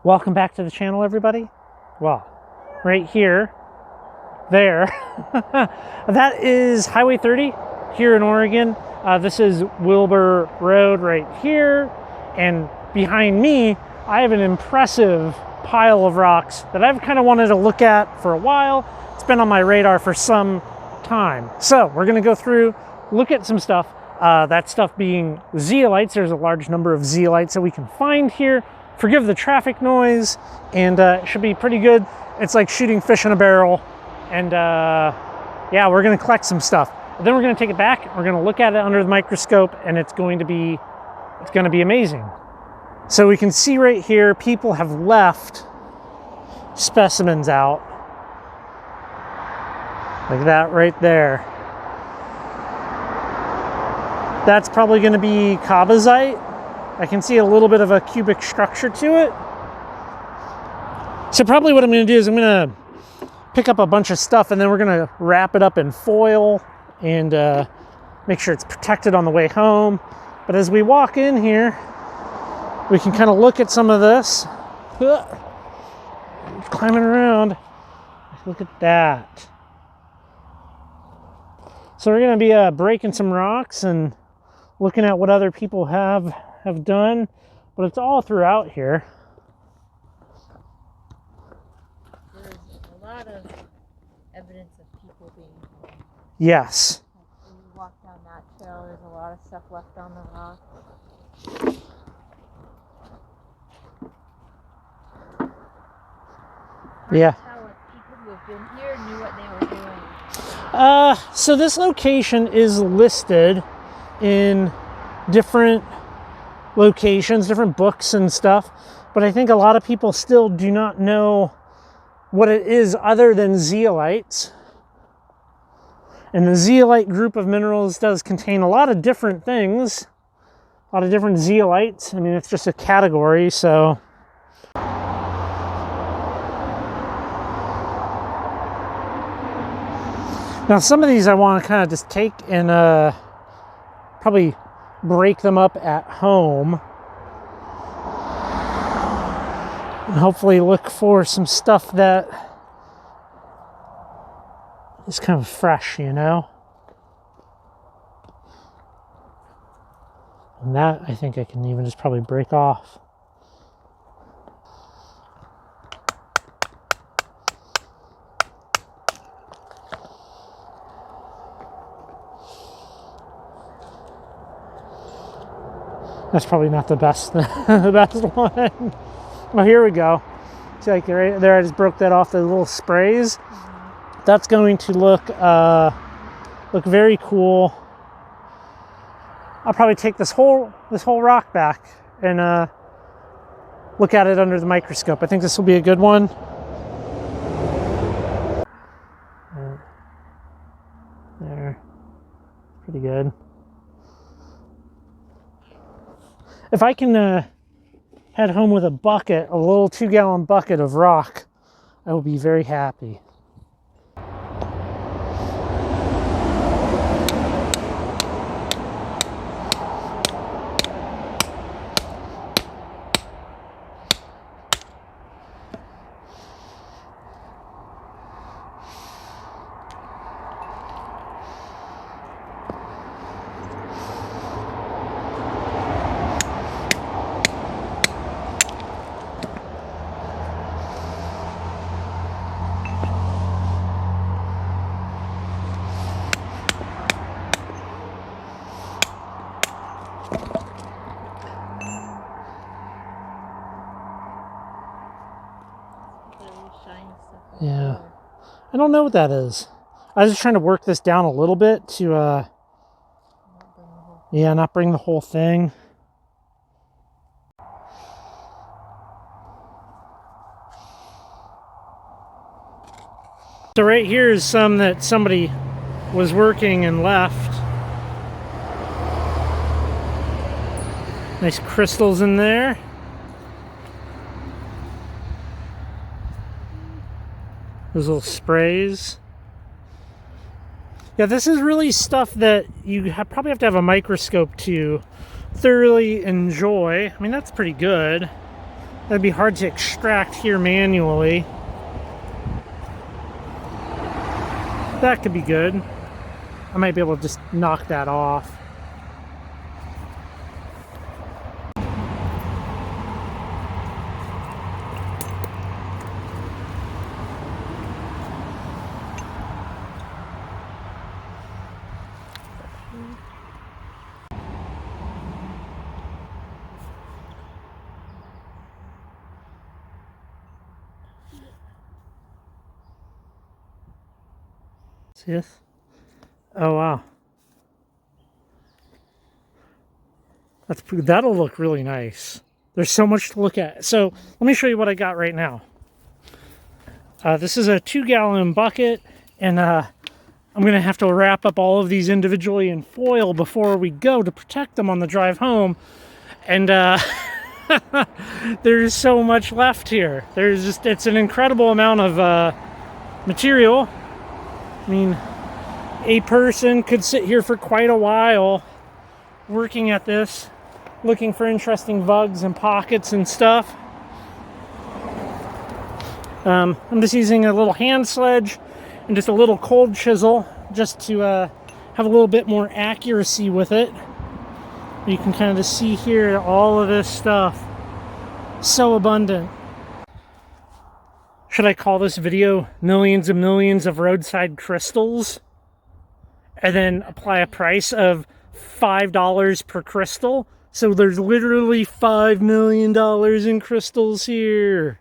Welcome back to the channel, everybody. Well, right here, there, that is Highway 30 here in Oregon. This is Wilbur Road right here, and behind me, I have an impressive pile of rocks that I've kind of wanted to look at for a while. It's been on my radar for some time. So we're gonna go through, look at some stuff. That stuff being zeolites. There's a large number of zeolites that we can find here. Forgive the traffic noise, and it should be pretty good. It's like shooting fish in a barrel, and yeah, we're gonna collect some stuff. Then we're gonna take it back, we're gonna look at it under the microscope, and it's gonna be amazing. So we can see right here, people have left specimens out. Like that right there. That's probably gonna be kabazite. I can see a little bit of a cubic structure to it. So probably what I'm gonna do is I'm gonna pick up a bunch of stuff, and then we're gonna wrap it up in foil and make sure it's protected on the way home. But as we walk in here, we can kind of look at some of this. Climbing around, look at that. So we're gonna be breaking some rocks and looking at what other people have done, but it's all throughout here. There's a lot of evidence of people being home. Yes. When you walk down that trail, there's a lot of stuff left on the rock. Yeah. Tell if people who have been here knew what they were doing. So this location is listed in different locations, different books and stuff, but I think a lot of people still do not know what it is other than zeolites. And the zeolite group of minerals does contain a lot of different things, a lot of different zeolites. I mean, it's just a category, so. Now, some of these I want to kind of just take and probably break them up at home. And hopefully look for some stuff that is kind of fresh, you know? And that, I think I can even just probably break off. That's probably not the best, the best one. Well, here we go. See, like right there, I just broke that off the little sprays. That's going to look very cool. I'll probably take this whole rock back and look at it under the microscope. I think this will be a good one. There, pretty good. If I can head home with a bucket, a little 2-gallon bucket of rock, I will be very happy. Yeah, I don't know what that is. I was just trying to work this down a little bit to, yeah, not bring the whole thing. So right here is some that somebody was working and left. Nice crystals in there. Those little sprays. Yeah, this is really stuff that you probably have to have a microscope to thoroughly enjoy. I mean, that's pretty good. That'd be hard to extract here manually. That could be good. I might be able to just knock that off. See this? Oh wow. That'll look really nice. There's so much to look at. So let me show you what I got right now. This is a 2-gallon bucket, and I'm gonna have to wrap up all of these individually in foil before we go to protect them on the drive home. And there's so much left here. It's an incredible amount of material. I mean, a person could sit here for quite a while working at this, looking for interesting bugs and pockets and stuff. I'm just using a little hand sledge and just a little cold chisel just to have a little bit more accuracy with it. You can kind of just see here all of this stuff. So abundant. Should I call this video millions and millions of roadside crystals? And then apply a price of $5 per crystal? So there's literally $5 million in crystals here.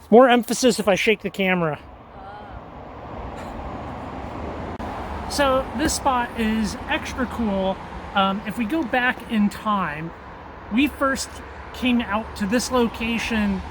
More emphasis if I shake the camera. So this spot is extra cool. If we go back in time, we first came out to this location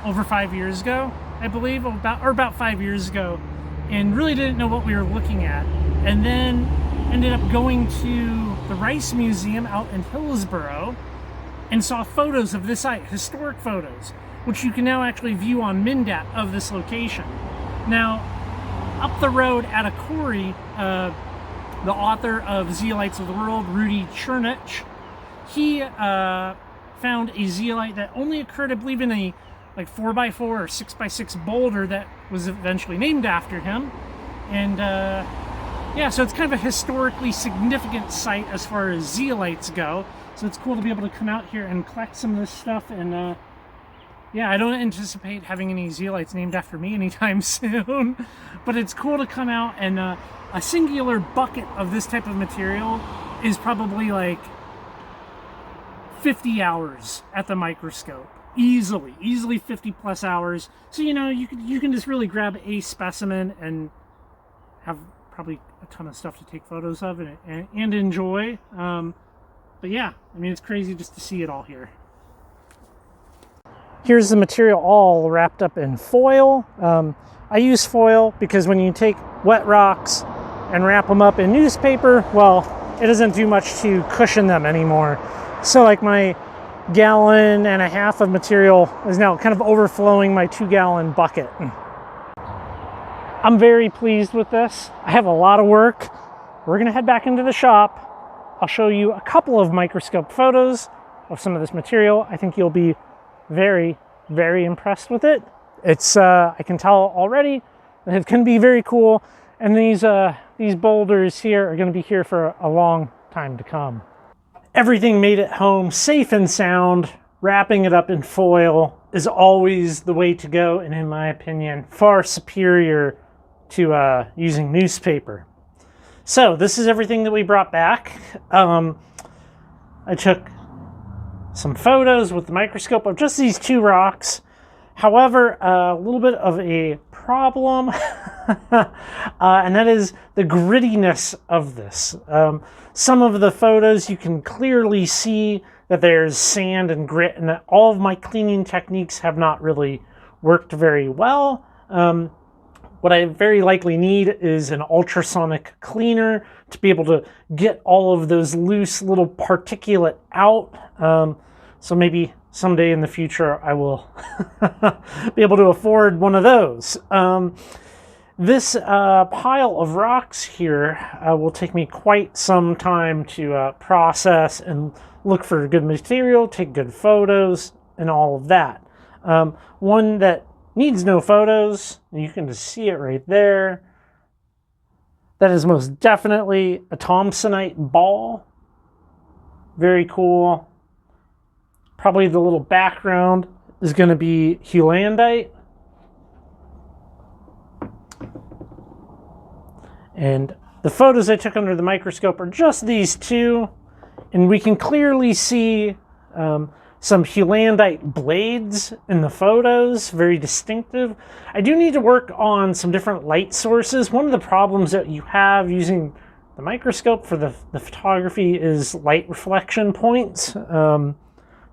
over 5 years ago, I believe, about 5 years ago, and really didn't know what we were looking at. And then ended up going to the Rice Museum out in Hillsboro and saw photos of this site, historic photos, which you can now actually view on Mindat of this location. Now, up the road at a quarry, the author of Zeolites of the World, Rudy Chernich, he found a zeolite that only occurred, I believe, in a 4x4 or 6x6 boulder that was eventually named after him. And yeah, so it's kind of a historically significant site as far as zeolites go. So it's cool to be able to come out here and collect some of this stuff. And yeah, I don't anticipate having any zeolites named after me anytime soon. But it's cool to come out, and a singular bucket of this type of material is probably like 50 hours at the microscope. Easily 50 plus hours. So, you know, you can just really grab a specimen and have probably a ton of stuff to take photos of and enjoy. But yeah, I mean, it's crazy just to see it all here. Here's the material all wrapped up in foil. I use foil because when you take wet rocks and wrap them up in newspaper, well, it doesn't do much to cushion them anymore. So like my 1.5 gallons of material is now kind of overflowing my 2-gallon bucket. I'm very pleased with this. I have a lot of work. We're gonna head back into the shop. I'll show you a couple of microscope photos of some of this material. I think you'll be very, very impressed with it. It's, I can tell already that it's gonna be very cool. And these boulders here are gonna be here for a long time to come. Everything made it home safe and sound. Wrapping it up in foil is always the way to go, and in my opinion, far superior to using newspaper. So this is everything that we brought back. I took some photos with the microscope of just these 2 rocks. However, a little bit of a problem, and that is the grittiness of this. Some of the photos you can clearly see that there's sand and grit, and that all of my cleaning techniques have not really worked very well. What I very likely need is an ultrasonic cleaner to be able to get all of those loose little particulate out. So maybe someday in the future I will be able to afford one of those. This pile of rocks here will take me quite some time to process and look for good material, take good photos, and all of that. One that needs no photos, you can just see it right there. That is most definitely a Thompsonite ball. Very cool. Probably the little background is going to be Hewlandite. And the photos I took under the microscope are just these two. And we can clearly see some Hewlandite blades in the photos, very distinctive. I do need to work on some different light sources. One of the problems that you have using the microscope for the photography is light reflection points. So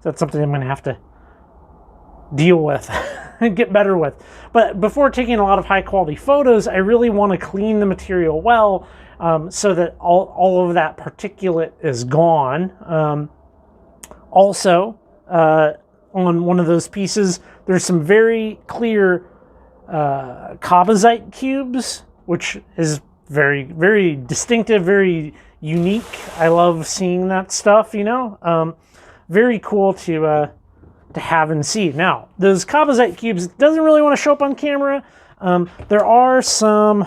that's something I'm going to have to deal with and get better with. But before taking a lot of high quality photos, I really want to clean the material well so that all of that particulate is gone. Also, on one of those pieces, there's some very clear Kabazite cubes, which is very, very distinctive, very unique. I love seeing that stuff, you know. Very cool to have and see. Now, those Kabazite cubes doesn't really want to show up on camera. There are some...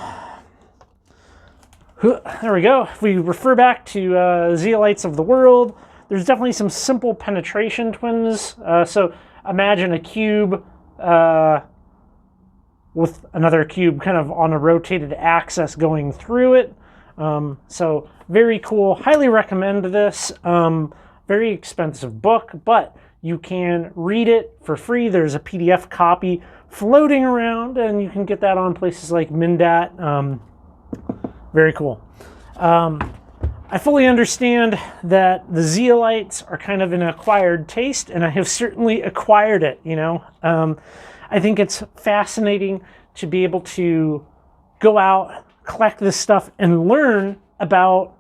There we go. If we refer back to Zeolites of the world, there's definitely some simple penetration twins. So imagine a cube with another cube kind of on a rotated axis going through it. So very cool. Highly recommend this. Very expensive book, but you can read it for free. There's a PDF copy floating around, and you can get that on places like Mindat. Very cool. I fully understand that the Zeolites are kind of an acquired taste, and I have certainly acquired it, you know. I think it's fascinating to be able to go out, collect this stuff, and learn about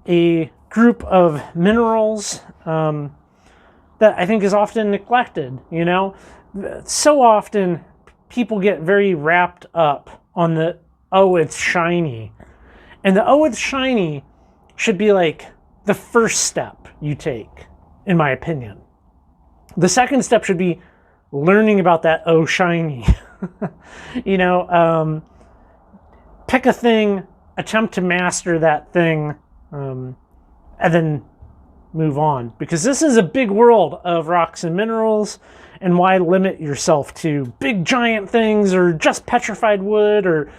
a group of minerals that I think is often neglected, you know. So often people get very wrapped up on the, oh, it's shiny. And the, oh, it's shiny should be like the first step you take, in my opinion. The second step should be learning about that, oh, shiny. You know, pick a thing, attempt to master that thing, and then move on. Because this is a big world of rocks and minerals, and why limit yourself to big giant things, or just petrified wood, or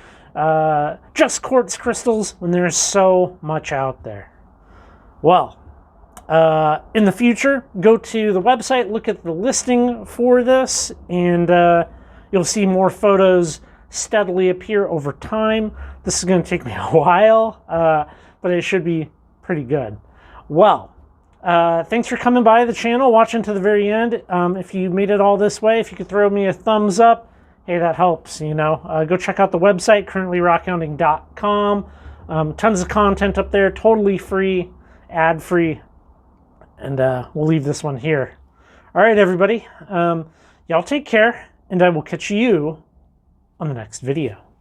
just quartz crystals, when there's so much out there. Well, in the future, go to the website, look at the listing for this, and you'll see more photos steadily appear over time. This is going to take me a while, but it should be pretty good. Well, thanks for coming by the channel, watching to the very end. If you made it all this way, if you could throw me a thumbs up, hey, that helps, you know. Go check out the website, currently rockhounding.com. Tons of content up there, totally free, ad-free. And we'll leave this one here. All right, everybody. Y'all take care, and I will catch you on the next video.